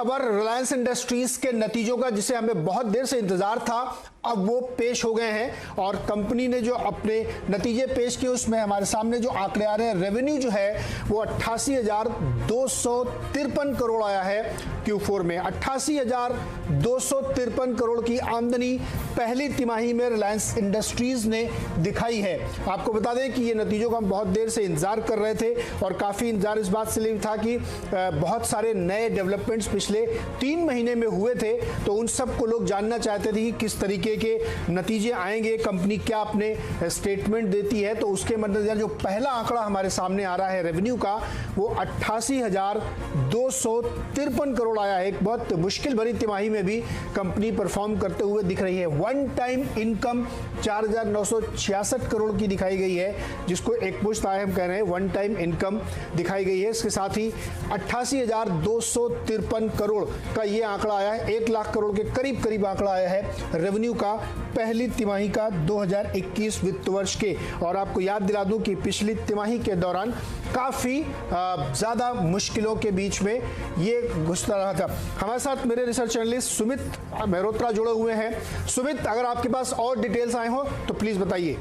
खबर रिलायंस इंडस्ट्रीज के नतीजों का, जिसे हमें बहुत देर से इंतजार था, अब वो पेश हो गए हैं और कंपनी ने जो अपने नतीजे पेश किए उसमें हमारे सामने जो आंकड़े आ रहे हैं, रेवेन्यू जो है वो 88,253 करोड़ आया है Q4 में। 88,253 करोड़ की आमदनी पहली तिमाही में रिलायंस इंडस्ट्रीज ने दिखाई है। आपको बता दें कि ये नतीजों का हम बहुत देर से इंतजार कर रहे थे और काफ़ी इंतजार इस बात से था कि बहुत सारे नए डेवलपमेंट्स पिछले 3 महीने में हुए थे, तो उन सब को लोग जानना चाहते थे कि किस तरीके के नतीजे आएंगे, कंपनी क्या अपने स्टेटमेंट देती है। तो उसके मद्देनजर जो पहला आंकड़ा हमारे सामने आ रहा है रेवेन्यू का, वो 88,253 करोड़ आया है। एक बहुत मुश्किल भरी तिमाही में भी कंपनी परफॉर्म करते हुए दिख रही है। वन टाइम इनकम 4,966 करोड़ की दिखाई गई है, जिसको एक मुश्त आय हम कह रहे हैं, वन टाइम इनकम दिखाई गई है। इसके साथ ही 88,253 करोड़ का ये आंकड़ा आया है। 1 लाख करोड़ के करीब करीब आंकड़ा आया है रेवेन्यू का पहली तिमाही का 2021 वित्त वर्ष के। और आपको याद दिला दूं कि पिछली तिमाही के दौरान काफी ज्यादा मुश्किलों के बीच में ये गुजर रहा था। हमारे साथ मेरे रिसर्च जर्नलिस्ट सुमित मेहरोत्रा जुड़े हुए हैं। सुमित, अगर आपके पास और डिटेल्स आए हो तो प्लीज बताइए।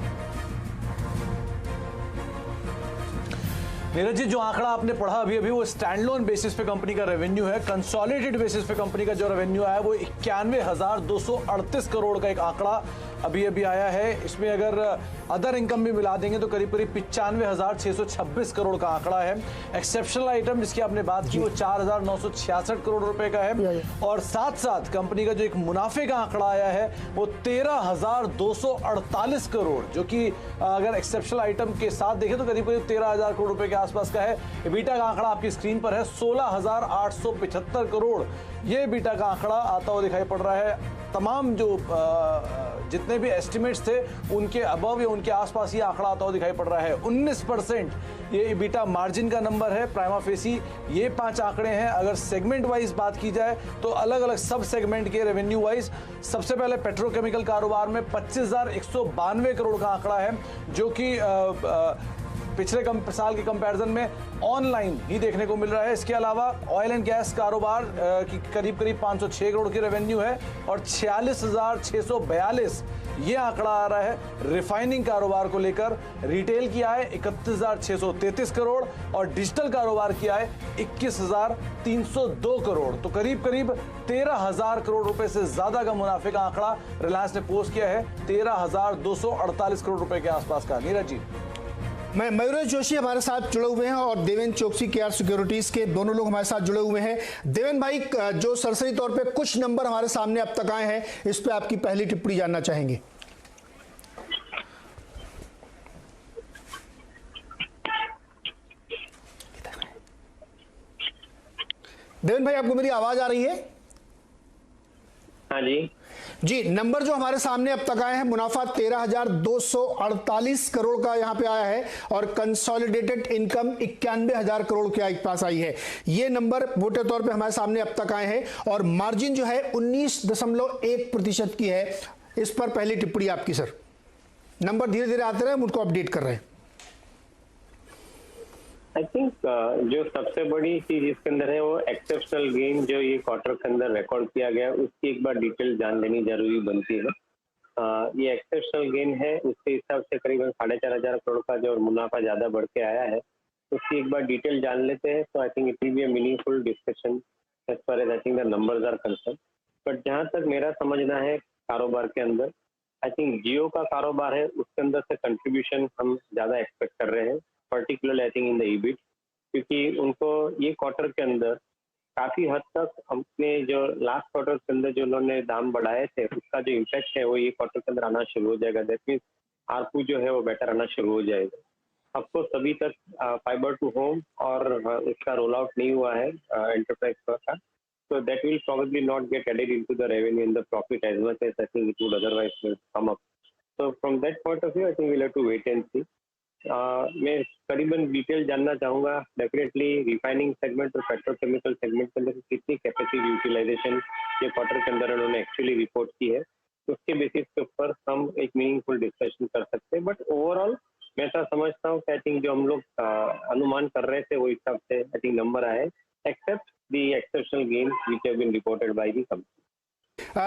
नीरज जी, जो आंकड़ा आपने पढ़ा अभी वो स्टैंडलोन बेसिस पे कंपनी का रेवेन्यू है। कंसोलिडेटेड बेसिस पे कंपनी का जो रेवेन्यू आया वो 91,238 करोड़ का एक आंकड़ा अभी आया है। इसमें अगर अदर इनकम भी मिला देंगे तो करीब 95,626 करोड़ का आंकड़ा है। एक्सेप्शनल आइटम जिसकी आपने बात की वो 4,966 करोड़ रुपए का है। और साथ साथ कंपनी का जो एक मुनाफे का आंकड़ा आया है वो 13,248 करोड़, जो कि अगर एक्सेप्शनल आइटम के साथ देखें तो करीब 13,000 करोड़ रुपए के आसपास का है। एबिटा का आंकड़ा आपकी स्क्रीन पर है 16,875 करोड़। ये एबिटा का आंकड़ा आता हुआ दिखाई पड़ रहा है। तमाम जो जितने भी एस्टिमेट्स थे उनके अबव या उनके आसपास ये आंकड़ा आता हुआ दिखाई पड़ रहा है। 19% ये एबिटा मार्जिन का नंबर है प्राइमा फेसी। ये 5 आंकड़े हैं। अगर सेगमेंट वाइज बात की जाए तो अलग अलग सब सेगमेंट के रेवेन्यू वाइज सबसे पहले पेट्रोकेमिकल कारोबार में 25,192 करोड़ का आंकड़ा है, जो कि पिछले साल के कंपैरिजन में ऑनलाइन ही देखने को मिल रहा है। इसके अलावा ऑयल एंड गैस कारोबार की करीब 506 करोड़ की रेवेन्यू है और 46,642 ये आंकड़ा आ रहा है रिफाइनिंग कारोबार को लेकर। रिटेल की आय 31,633 करोड़ और डिजिटल कारोबार की आय 21,302 करोड़। तो करीब 13,000 करोड़ रुपए से ज्यादा का मुनाफे का आंकड़ा रिलायंस ने पोस्ट किया है, 13,248 करोड़ रुपए के आसपास का। नीरज जी, मैं मयूरेश जोशी हमारे साथ जुड़े हुए हैं और देवेंद्र चौकसी केआर सिक्योरिटीज के दोनों लोग हमारे साथ जुड़े हुए हैं। देवेंद्र भाई, जो सरसरी तौर पे कुछ नंबर हमारे सामने अब तक आए हैं, इस पे आपकी पहली टिप्पणी जानना चाहेंगे। देवेंद्र भाई, आपको मेरी आवाज आ रही है? हाँ जी जी, नंबर जो हमारे सामने अब तक आए हैं, मुनाफा 13,248 करोड़ का यहां पे आया है और कंसोलिडेटेड इनकम 91,000 करोड़ के पास आई है। ये नंबर मोटे तौर पे हमारे सामने अब तक आए हैं और मार्जिन जो है 19.1% की है। इस पर पहली टिप्पणी आपकी सर। नंबर धीरे धीरे आते रहे, हम उनको अपडेट कर रहे हैं। आई थिंक जो सबसे बड़ी चीज इसके अंदर है वो एक्सेप्शनल गेन जो ये क्वार्टर के अंदर रिकॉर्ड किया गया, उसकी एक बार डिटेल जान लेनी जरूरी बनती है। ये एक्सेप्शनल गेन है, उसके हिसाब से करीबन 4,500 करोड़ का जो मुनाफा ज्यादा बढ़ के आया है, उसकी एक बार डिटेल जान लेते हैं। तो I think it will be a meaningful discussion as far as I think the numbers are concern. But जहां तक मेरा समझना है कारोबार के अंदर, आई थिंक जियो का कारोबार है, उसके अंदर से कंट्रीब्यूशन हम ज्यादा एक्सपेक्ट कर रहे हैं, particularly I think in the EBIT, क्योंकि उनको ये क्वार्टर के अंदर काफी हद तक अपने जो लास्ट क्वार्टर के अंदर जो उन्होंने दाम बढ़ाए थे उसका जो इम्पैक्ट है वो ये क्वार्टर के अंदर आना शुरू हो जाएगा। दैट मीन्स आरपू जो है वो बेटर आना शुरू हो जाएगा। आपको सभी तक फाइबर टू होम और इसका रोल आउट नहीं हुआ है एंटरप्राइज का, so that will probably not get added into the revenue and the profit as much as I think it would otherwise come up. So from that point of view, I think we'll have to wait and see. मैं करीबन detail जानना चाहूँगा definitely refining segment और petrochemical segment के अंदर कितनी capacity utilisation ये quarter के अंदर उन्होंने एक्चुअली रिपोर्ट की है, उसके बेसिस के ऊपर हम एक मीनिंगफुल डिस्कशन कर सकते हैं। बट ओवरऑल मैं ऐसा समझता हूँ कि आई थिंक जो हम लोग अनुमान कर रहे थे वो हिसाब से आई थिंक नंबर आए, accept the exceptional gains which have been reported by the company.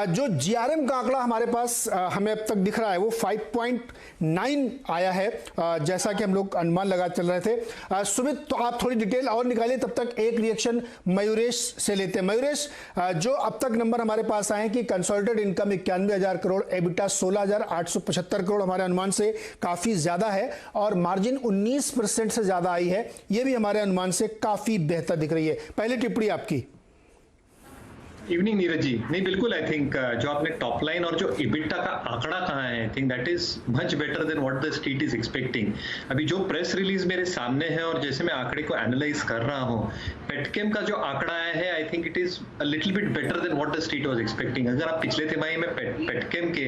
जो जीआरएम का आंकड़ा हमारे पास हमें अब तक दिख रहा है वो 5.9 आया है, जैसा कि हम लोग अनुमान लगा चल रहे थे। सुमित, तो आप थोड़ी डिटेल और निकालिए, तब तक एक रिएक्शन मयूरेश से लेते हैं। मयूरेश, जो अब तक नंबर हमारे पास आए हैं कि consolidated income 91,000 crore, EBITDA 16,875 crore हमारे अनुमान से काफी ज्यादा है और मार्जिन 19% से ज्यादा आई है, ये भी हमारे अनुमान से काफी बेहतर दिख रही है। पहली टिप्पणी आपकी। इवनिंग नीरज जी। नहीं, बिल्कुल, आई थिंक जो आपने टॉप लाइन और जो इबिटा का आंकड़ा कहा है, I think that is much better than what the street is expecting. अभी जो प्रेस रिलीज मेरे सामने है और जैसे मैं आंकड़े को एनालाइज कर रहा हूँ, पेटकेम का जो आंकड़ा आया है, आई think it is a little bit better than what the street was expecting. अगर आप पिछले तिमाही में पेटकेम के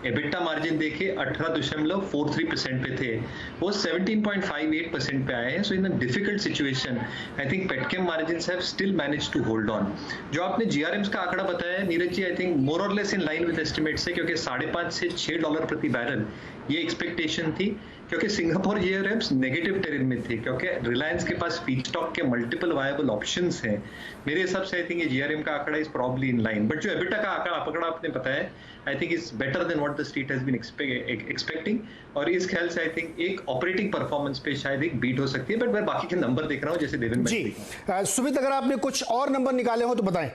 एबिटा मार्जिन देखिए 18.43% पे थे, वो 17.58% पे आए हैं। So in a difficult situation I think petchem margins have still managed to hold on. जो आपने जीआरएम का आंकड़ा बताया Neeraj ji, I think more और less in line with estimate से, क्योंकि $5.5 से $6 प्रति बैरल ये एक्सपेक्टेशन थी, क्योंकि सिंगापुर जीआरएम्स नेगेटिव टेरिन में थे, क्योंकि रिलायंस के पास फीडस्टॉक के मल्टीपल वायबल ऑप्शंस हैं। मेरे हिसाब से आई थिंक ये जीआरएम का आंकड़ा is probably in line, but जो एबिटा का आंकड़ा आपने बताया I think is better than what the street has been expecting, और इस ख्याल से आई थिंक एक ऑपरेटिंग परफॉर्मेंस पे शायद एक बीट हो सकती है। बट मैं बाकी के नंबर देख रहा हूँ, जैसे देवेन जी। सुमित, अगर आपने कुछ और नंबर निकाले हो तो बताएं।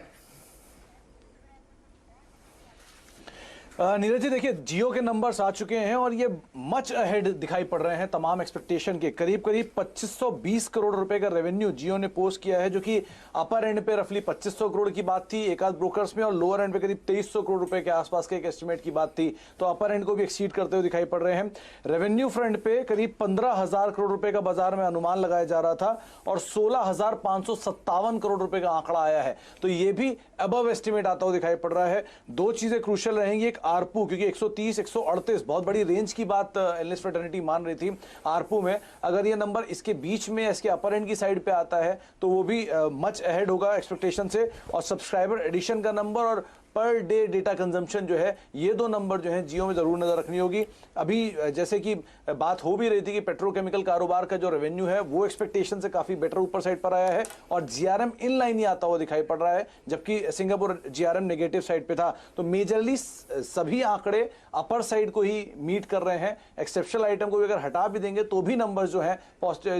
नीरज जी, देखिए जियो के नंबर्स आ चुके हैं और ये मच अहेड दिखाई पड़ रहे हैं तमाम एक्सपेक्टेशन के। करीब 2520 करोड़ रुपए का रेवेन्यू जियो ने पोस्ट किया है, जो कि अपर एंड पे रफली 2500 करोड़ की बात थी एक आध ब्रोकर्स में, और लोअर एंड पे करीब 2300 करोड़ रुपए के आसपास के एक एस्टिमेट की बात थी। तो अपर एंड को भी एक्सीड करते हुए दिखाई पड़ रहे हैं। रेवेन्यू फ्रंट पे करीब 15,000 करोड़ रुपए का बाजार में अनुमान लगाया जा रहा था और 16,557 करोड़ रुपए का आंकड़ा आया है, तो ये भी अबव एस्टिमेट आता हुआ दिखाई पड़ रहा है। दो चीजें क्रूशियल रहेंगी, एक आरपू, क्योंकि 130 138 बहुत बड़ी रेंज की बात एनालिस्ट फ्रेटर्निटी मान रही थी आरपू में। अगर ये नंबर इसके बीच में, इसके अपर एंड की साइड पे आता है तो वो भी मच अहेड होगा एक्सपेक्टेशन से। और सब्सक्राइबर एडिशन का नंबर और पर डे डेटा कंजम्पशन जो है, ये दो नंबर जो है जियो में जरूर नजर रखनी होगी। अभी जैसे कि बात हो भी रही थी कि पेट्रोकेमिकल कारोबार का जो रेवेन्यू है वो एक्सपेक्टेशन से काफी बेटर ऊपर साइड पर आया है और जीआरएम इन लाइन ही आता हुआ दिखाई पड़ रहा है, जबकि सिंगापुर जीआरएम नेगेटिव साइड पे था। तो मेजरली सभी आंकड़े अपर साइड को ही मीट कर रहे हैं। एक्सेप्शनल आइटम को भी अगर हटा भी देंगे तो भी नंबर जो है,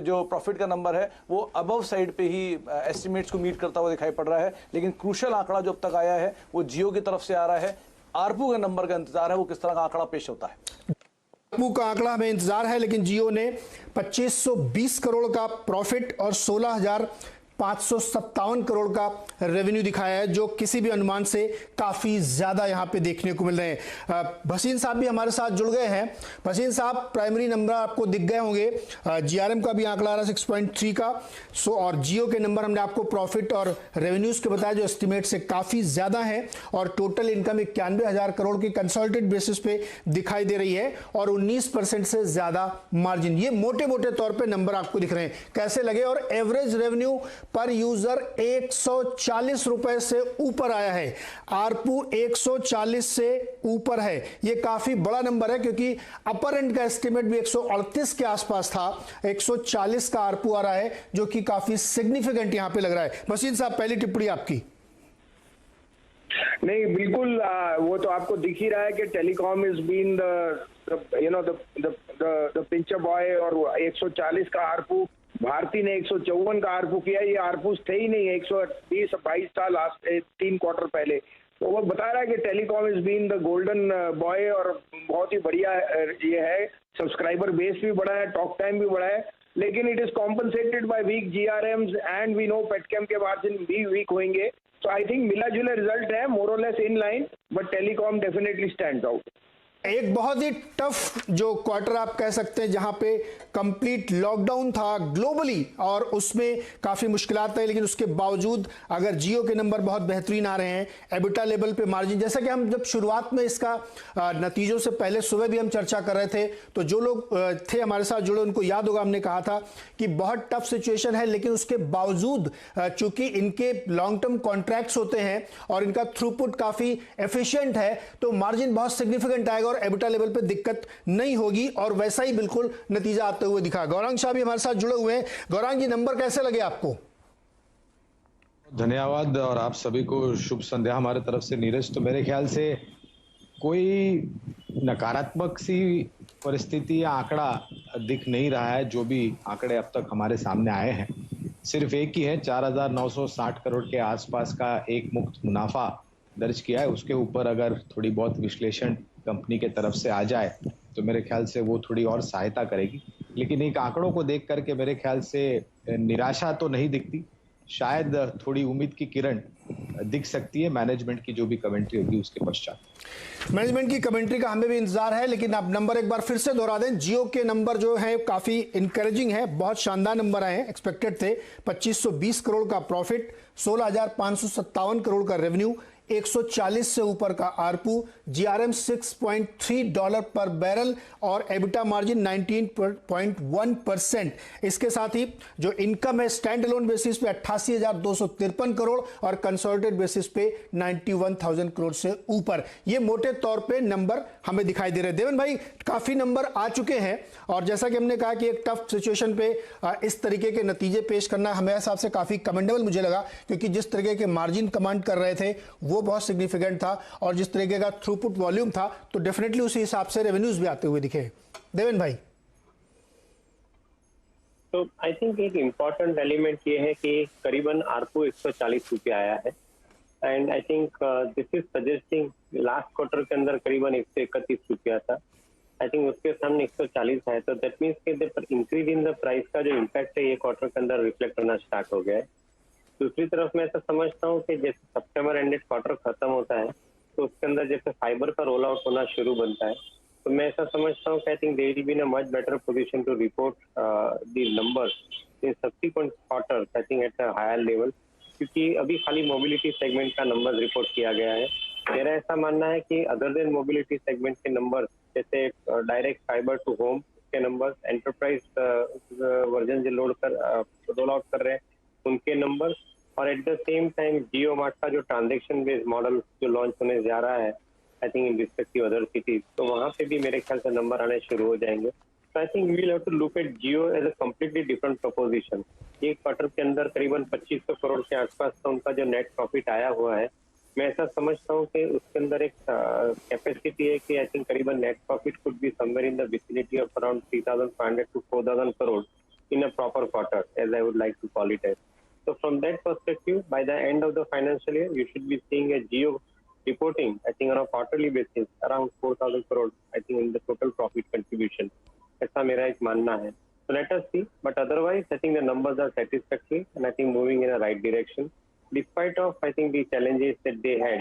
जो प्रॉफिट का नंबर है वो अबव साइड पे ही एस्टिमेट्स को मीट करता हुआ दिखाई पड़ रहा है। लेकिन क्रूशियल आंकड़ा जो अब तक आया है वो जियो की तरफ से आ रहा है। आरपू का नंबर का इंतजार है, वो किस तरह का आंकड़ा पेश होता है। आरपू का आंकड़ा हमें इंतजार है, लेकिन जियो ने 2520 करोड़ का प्रॉफिट और 16,557 करोड़ का रेवेन्यू दिखाया है, जो किसी भी अनुमान से काफी ज्यादा यहां पे देखने को मिल रहे हैं। भसीन साहब भी हमारे साथ जुड़ गए हैं। भसीन साहब, प्राइमरी नंबर आपको दिख गए होंगे। जीआरएम का भी आंकड़ा आ रहा है 6.3 का, और जियो के नंबर हमने आपको प्रॉफिट और रेवेन्यूज के बताया जो एस्टिमेट से काफी ज्यादा है, और टोटल इनकम 91,000 करोड़ की कंसोलिडेटेड बेसिस पे दिखाई दे रही है और 19% से ज्यादा मार्जिन। ये मोटे मोटे तौर पे नंबर आपको दिख रहे हैं, कैसे लगे? और एवरेज रेवेन्यू पर यूजर 140 रुपए से ऊपर आया है। आरपू 140 से ऊपर है, ये काफी बड़ा नंबर है, क्योंकि अपर एंड का एस्टिमेट भी 138 के आसपास था। 140 का आरपू आ रहा है, जो कि काफी सिग्निफिकेंट यहां पे लग रहा है। वसीम साहब, पहली टिप्पणी आपकी। नहीं, बिल्कुल वो तो आपको दिख ही रहा है कि telecom is been the pincher boy, और 140 का आरपू, भारती ने 154 का आरपू किया। ये आरपूस थे ही नहीं 120-22 साल लास्ट 3 क्वार्टर पहले। तो वो बता रहा है कि telecom is been the golden boy, और बहुत ही बढ़िया ये है। सब्सक्राइबर बेस भी बढ़ा है, टॉक टाइम भी बढ़ा है, लेकिन it is compensated by weak GRMs and we know petchem के मार्जिन भी वीक होंगे। तो आई थिंक मिला जुला रिजल्ट है, मोर और less in line, but telecom definitely stands out. एक बहुत ही टफ जो क्वार्टर आप कह सकते हैं, जहां पे कंप्लीट लॉकडाउन था ग्लोबली और उसमें काफी मुश्किलात आई, लेकिन उसके बावजूद अगर जियो के नंबर बहुत बेहतरीन आ रहे हैं, एबिटा लेवल पे मार्जिन, जैसा कि हम जब शुरुआत में इसका नतीजों से पहले सुबह भी हम चर्चा कर रहे थे, तो जो लोग थे हमारे साथ जुड़े उनको याद होगा, हमने कहा था कि बहुत टफ सिचुएशन है, लेकिन उसके बावजूद चूंकि इनके लॉन्ग टर्म कॉन्ट्रैक्ट्स होते हैं और इनका थ्रूपुट काफी एफिशिएंट है, तो मार्जिन बहुत सिग्निफिकेंट आएगा, एबिटा लेवल पे दिक्कत नहीं होगी, और वैसा ही बिल्कुल नतीजा आते हुए दिखा। गौरांग शाह भी हमारे साथ जुड़े हुए हैं। गौरांग जी, नंबर कैसे लगे आपको? धन्यवाद और आप सभी को शुभ संध्या हमारे तरफ से। नीरज, तो मेरे ख्याल से कोई नकारात्मक सी परिस्थिति या आंकड़ा दिख नहीं रहा है। जो भी आंकड़े अब तक हमारे सामने आए हैं, सिर्फ एक ही है, 4,960 करोड़ के आसपास का एक मुक्त मुनाफा दर्ज किया है। उसके ऊपर अगर थोड़ी बहुत विश्लेषण कंपनी के तरफ से आ जाए तो मेरे ख्याल से वो थोड़ी और सहायता करेगी। लेकिन एक आंकड़ों को देख करके मेरे ख्याल से निराशा तो नहीं दिखती, शायद थोड़ी उम्मीद की किरण दिख सकती है मैनेजमेंट की जो भी कमेंट्री होगी उसके पश्चात। मैनेजमेंट की कमेंट्री का हमें भी इंतजार है, लेकिन आप नंबर एक बार फिर से दोहरा दें। जियो के नंबर जो है काफी इंकरेजिंग है, बहुत शानदार नंबर आए हैं। एक्सपेक्टेड थे 2520 करोड़ का प्रॉफिट, 16,557 करोड़ का रेवेन्यू, 140 से ऊपर का आरपू, जीआरएम $6.3 पर बैरल और एबिटा मार्जिन 19.1%। इसके साथ ही जो इनकम है स्टैंड अलोन बेसिस पे 88,253 करोड़ और कंसोलिडेटेड बेसिस पे 91,000 करोड़ से ऊपर। ये मोटे तौर पे नंबर हमें दिखाई दे रहे हैं। देवन भाई, काफी नंबर आ चुके हैं और जैसा कि हमने कहा कि एक टफ सिचुएशन पे इस तरीके के नतीजे पेश करना हमें हिसाब से काफी कमेंडेबल मुझे लगा, क्योंकि जिस तरीके के मार्जिन कमांड कर रहे थे वो बहुत सिग्निफिकेंट था और जिस तरीके का थ्रूपुट वॉल्यूम था तो डेफिनेटली उसी हिसाब से रेवेन्यूज भी आते हुए दिखे। देवेन भाई, तो आई थिंक एक इम्पॉर्टेंट एलिमेंट ये है कि करीबन आरपू 140 रुपये आया है and I think this is suggesting last quarter के अंदर करीबन 131 रुपया था। आई थिंक उसके सामने 140 है, तो दैट मीन्स के इंक्रीज इन द प्राइस का जो इम्पैक्ट है ये क्वार्टर के अंदर रिफ्लेक्ट होना स्टार्ट हो गया है। दूसरी तरफ मैं ऐसा समझता हूँ कि जैसे सितंबर एंडेड क्वार्टर खत्म होता है तो उसके अंदर जैसे फाइबर का रोल आउट होना शुरू बनता है, तो मैं ऐसा समझता हूँ कि I think they will be in a much better position to report the numbers in subsequent quarters, I think at a higher level, क्योंकि अभी खाली मोबिलिटी सेगमेंट का नंबर रिपोर्ट किया गया है। मेरा ऐसा मानना है कि अदर देन मोबिलिटी सेगमेंट के नंबर जैसे डायरेक्ट फाइबर टू होम के नंबर, एंटरप्राइज वर्जन जो रोल आउट कर रहे हैं उनके नंबर, और at the same time Jio mart का जो ट्रांजैक्शन बेस्ड मॉडल जो लॉन्च होने जा रहा है I think in respective other cities, तो वहाँ पे भी मेरे ख्याल से नंबर आने शुरू हो जाएंगे। तो I think we will have to look at Jio as a completely different proposition. एक क्वार्टर के अंदर करीबन 2500 करोड़ के आसपास का उनका जो नेट प्रॉफिट आया हुआ है, मैं ऐसा समझता हूँ कि उसके अंदर एक कैपेसिटी है कि आई थिंक करीबन net profit could be somewhere in the vicinity of around 3,500 to 4,000 crore in a proper quarter, as I would like to call it as. So from that perspective, by the end of the financial year, you should be seeing a Jio reporting, I think on a quarterly basis, around 4,000 crore, I think in the total profit contribution. ऐसा मेरा एक मानना है. So let us see. But otherwise, I think the numbers are satisfactory and I think moving in a right direction. Despite of, I think the challenges that they had,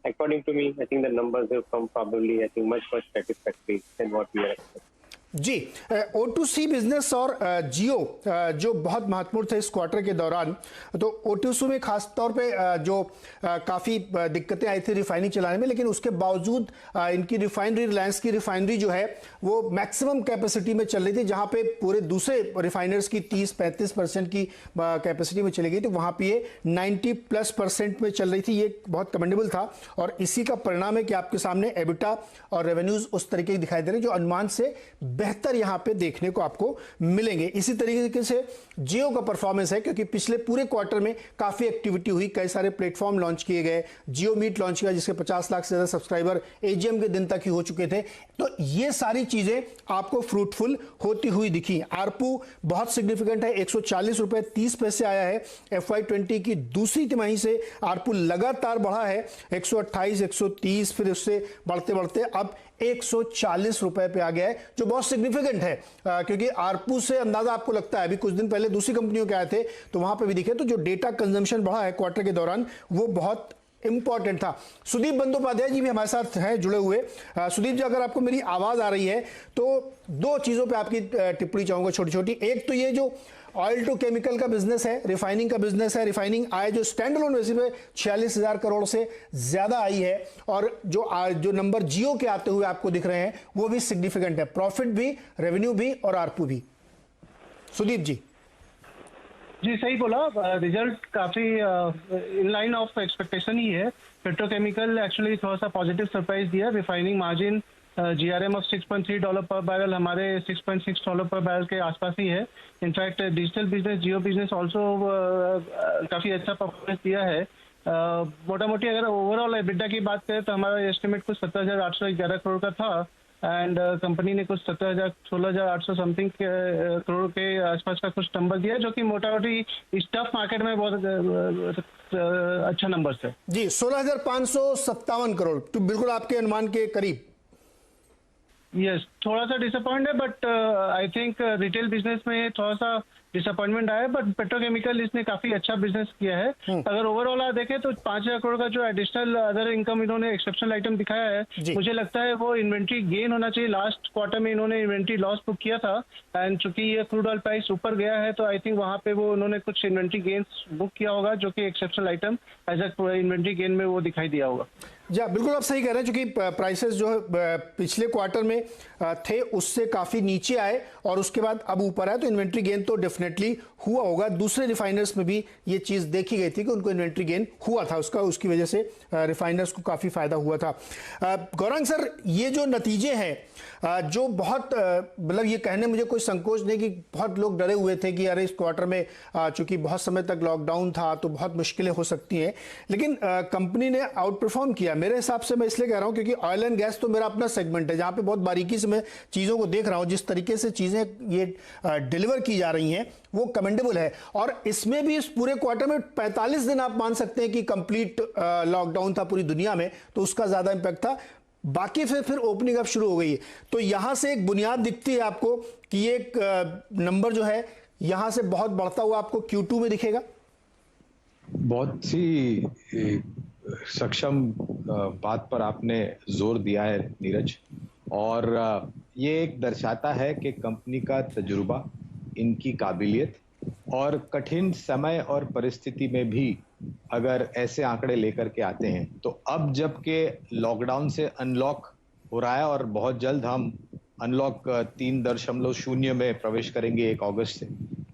according to me, I think the numbers have come probably, I think much satisfactory than what we are expecting. जी, O2C business और जियो जो बहुत महत्वपूर्ण थे इस quarter के दौरान, तो O2C में खास तौर पे जो काफ़ी दिक्कतें आई थी रिफाइनरी चलाने में, लेकिन उसके बावजूद इनकी रिफाइनरी, रिलायंस की रिफाइनरी जो है वो मैक्सिमम कैपेसिटी में चल रही थी, जहां पे पूरे दूसरे रिफाइनर्स की 30-35% की कैपेसिटी में चली गई, तो वहां पे ये 90+% में चल रही थी। ये बहुत कमेंडेबल था और इसी का परिणाम है कि आपके सामने एबिटा और रेवेन्यूज उस तरीके के दिखाई दे रहे हैं जो अनुमान से बेहतर यहां पे देखने को आपको मिलेंगे। इसी तरीके से जियो का परफॉर्मेंस है, क्योंकि पिछले पूरे क्वार्टर में काफी एक्टिविटी हुई, कई सारे प्लेटफॉर्म लॉन्च किए गए, जियो मीट लॉन्च किया जिसके 50 लाख से ज्यादा सब्सक्राइबर एजीएम के दिन तक ही हो चुके थे, तो ये सारी चीजें आपको फ्रूटफुल होती हुई दिखी। आरपू बहुत सिग्निफिकेंट है, 140 रुपए 30 पैसे आया है। FY20 की दूसरी तिमाही से आरपू लगातार बढ़ा है, 128, 130, फिर उससे बढ़ते बढ़ते अब 140 रुपए पे आ गया है, जो बहुत सिग्निफिकेंट है, क्योंकि आरपू से अंदाजा आपको लगता है, अभी कुछ दिन पहले दूसरी कंपनियों के आए थे तो वहां पे भी दिखे, तो जो डेटा कंजम्पशन बढ़ा है क्वार्टर के दौरान वो बहुत इंपॉर्टेंट था। सुदीप बंदोपाध्याय जी भी हमारे साथ हैं जुड़े हुए। सुदीप जी, अगर आपको मेरी आवाज आ रही है तो दो चीजों पे आपकी टिप्पणी चाहूंगा छोटी छोटी। एक तो ये जो ऑयल टू केमिकल का बिजनेस है, रिफाइनिंग का बिजनेस है, रिफाइनिंग आय जो स्टैंड अलोन बेसिस पे 46,000 करोड़ से ज्यादा आई है, और जो नंबर जियो के आते हुए आपको दिख रहे हैं वो भी सिग्निफिकेंट है, प्रॉफिट भी, रेवेन्यू भी और आरपू भी। सुदीप जी जी सही बोला, रिजल्ट काफी इन लाइन ऑफ एक्सपेक्टेशन ही है। पेट्रोकेमिकल एक्चुअली थोड़ा सा पॉजिटिव सरप्राइज दिया, रिफाइनिंग मार्जिन GRM ऑफ $6.3 पर बैरल हमारे $6.6 पर बैरल के आसपास ही है। इनफैक्ट डिजिटल बिजनेस, जियो बिजनेस ऑल्सो काफ़ी अच्छा परफॉर्मेंस दिया है। मोटा मोटी अगर ओवरऑल EBITDA की बात करें तो हमारा एस्टिमेट कुछ 17,811 करोड़ का था एंड कंपनी ने कुछ 16,800 समथिंग करोड़ के आसपास का कुछ नंबर दिया, जो कि मोटा मोटी इस टफ मार्केट में बहुत अच्छा नंबर है जी। 16,557 करोड़, तो बिल्कुल आपके अनुमान के करीब। यस, थोड़ा सा डिसअपॉइंट है, but I think retail business में थोड़ा सा डिसअपॉइंटमेंट आया, बट पेट्रोकेमिकल इसने काफी अच्छा बिजनेस किया है। अगर ओवरऑल आप देखें तो 5,000 करोड़ का जो एडिशनल अदर इनकम इन्होंने एक्सेप्शनल आइटम दिखाया है, मुझे लगता है वो इन्वेंट्री गेन होना चाहिए। लास्ट क्वार्टर में इन्होंने इन्वेंट्री लॉस बुक किया था एंड चूंकि ये क्रूड ऑयल प्राइस ऊपर गया है तो आई थिंक वहां पे वो उन्होंने कुछ इन्वेंट्री गेन्स बुक किया होगा, जो कि exceptional item as a inventory gain में वो दिखाई दिया होगा। जी बिल्कुल आप सही कह रहे हैं, क्योंकि प्राइसेस जो है पिछले क्वार्टर में थे उससे काफ़ी नीचे आए और उसके बाद अब ऊपर आए, तो इन्वेंट्री गेन तो डेफिनेटली हुआ होगा। दूसरे रिफाइनर्स में भी ये चीज़ देखी गई थी कि उनको इन्वेंट्री गेन हुआ था, उसकी वजह से रिफाइनर्स को काफ़ी फायदा हुआ था। गौरांग सर, ये जो नतीजे हैं जो बहुत मतलब ये कहने मुझे कोई संकोच नहीं कि बहुत लोग डरे हुए थे कि अरे इस क्वार्टर में चूंकि बहुत समय तक लॉकडाउन था तो बहुत मुश्किलें हो सकती हैं, लेकिन कंपनी ने आउट परफॉर्म किया। मेरे हिसाब से मैं इसलिए कह रहा हूं क्योंकि ऑयल एंड गैस तो मेरा अपना सेगमेंट है, जहां पे बहुत बारीकी से मैं चीज़ों को देख रहा हूं। जिस तरीके से चीज़ें ये डिलीवर की जा रही हैं वो कमेंडेबल है, और इसमें भी इस पूरे क्वार्टर में 45 दिन आप मान सकते हैं कि कंप्लीट लॉकडाउन था पूरी दुनिया में, तो उसका ज़्यादा इम्पैक्ट था। बाकी फिर ओपनिंग अप शुरू हो गई है, तो यहां से एक बुनियाद दिखती है आपको कि एक नंबर जो है यहां से बहुत बढ़ता हुआ आपको Q2 में दिखेगा। बहुत सी सक्षम बात पर आपने जोर दिया है नीरज, और ये एक दर्शाता है कि कंपनी का तजुर्बा, इनकी काबिलियत, और कठिन समय और परिस्थिति में भी अगर ऐसे आंकड़े लेकर के आते हैं, तो अब जबकि लॉकडाउन से अनलॉक हो रहा है और बहुत जल्द हम अनलॉक 3.0 में प्रवेश करेंगे 1 अगस्त से,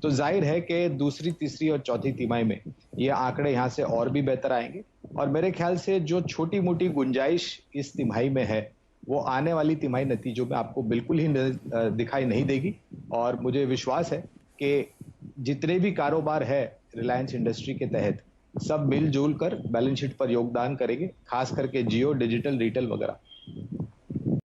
तो जाहिर है कि दूसरी, तीसरी और चौथी तिमाही में ये आंकड़े यहाँ से और भी बेहतर आएंगे। और मेरे ख्याल से जो छोटी मोटी गुंजाइश इस तिमाही में है वो आने वाली तिमाही नतीजों में आपको बिल्कुल ही दिखाई नहीं देगी। और मुझे विश्वास है कि जितने भी कारोबार है रिलायंस इंडस्ट्री के तहत, सब मिलजुल कर बैलेंस शीट पर योगदान करेंगे, खास करके जियो, डिजिटल, रिटेल वगैरह।